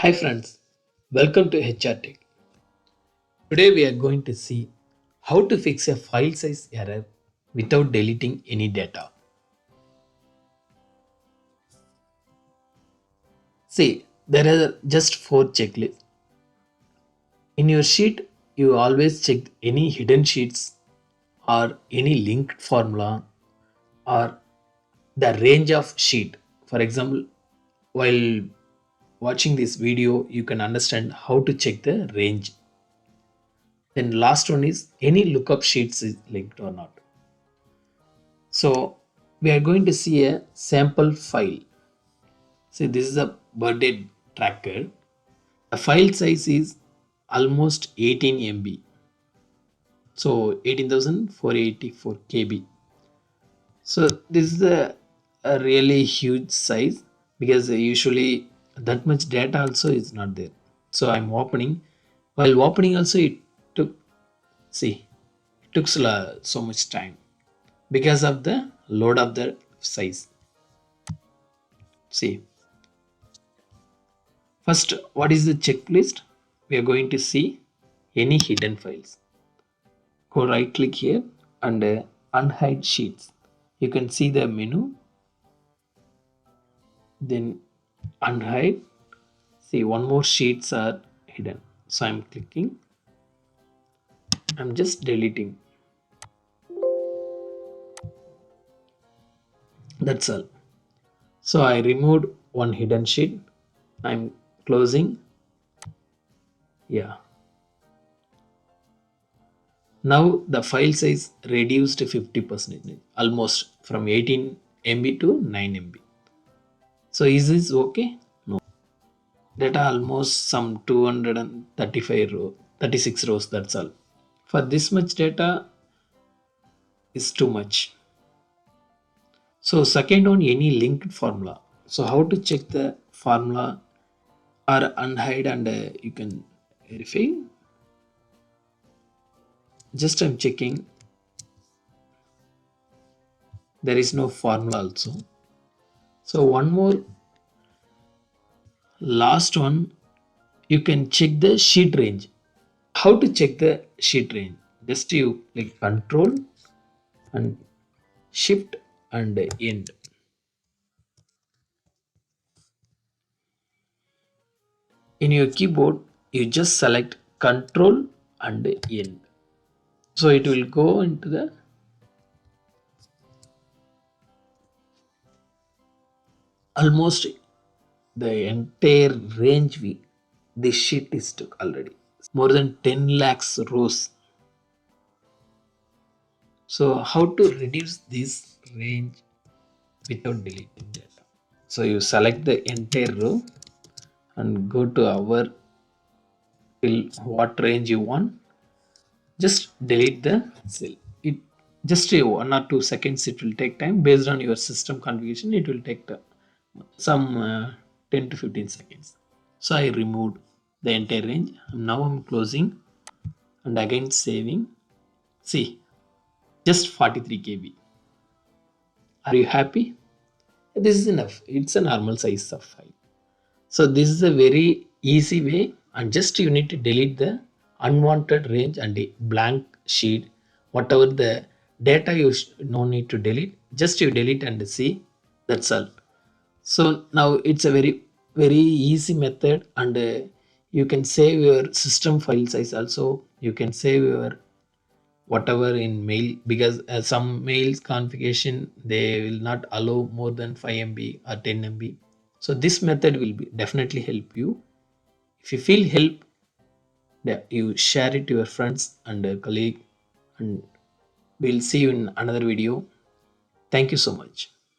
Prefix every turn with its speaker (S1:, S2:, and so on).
S1: Hi friends, welcome to HR Tech. Today we are going to see how to fix a file size error without deleting any data. See, there are just four checklists. In your sheet, you always check any hidden sheets or any linked formula or the range of sheet. For example, while watching this video, you can understand how to check the range. Then last one is any lookup sheets is linked or not. So we are going to see a sample file. See, this is a birthday tracker. The file size is almost 18 MB. So 18,484 KB. So this is a really huge size because usually that much data also is not there. So I'm opening. While opening also it took, see, it took so much time because of the load of the size. See, first, what is the checklist? We are going to see any hidden files. Go right click here and unhide sheets. You can see the menu, then unhide. See, one more sheets are hidden. So I'm clicking. I'm just deleting. That's all. So I removed one hidden sheet. I'm closing. Yeah. Now the file size reduced to 50%, almost from 18 MB to 9 MB. So is this okay? No. Data almost some 235 row, 36 rows, that's all. For this much data is too much. So second on any linked formula. So how to check the formula or unhide and you can verify. Just I'm checking. There is no formula also. So one more last one, you can check the sheet range. How to check the sheet range? Just you click control and shift and end. In your keyboard, you just select control and end. So it will go into the almost the entire range we this sheet is took already. More than 10 lakhs rows. So how to reduce this range without deleting data? So you select the entire row and go to our till what range you want. Just delete the cell. It just 1 or 2 seconds. It will take time based on your system configuration. It will take some 10 to 15 seconds. So I removed the entire range. Now I'm closing and again saving. See, just 43 KB. Are you happy? This is enough. It's a normal size of file. So this is a very easy way, and just you need to delete the unwanted range and the blank sheet, whatever the data you no need to delete, just you delete and see. That's all. So now it's a very easy method, and you can save your system file size also. You can save your whatever in mail because some mails configuration they will not allow more than 5 MB or 10 MB. So this method will be definitely help you. If you feel help, you share it to your friends and colleague, and we'll see you in another video. Thank you so much.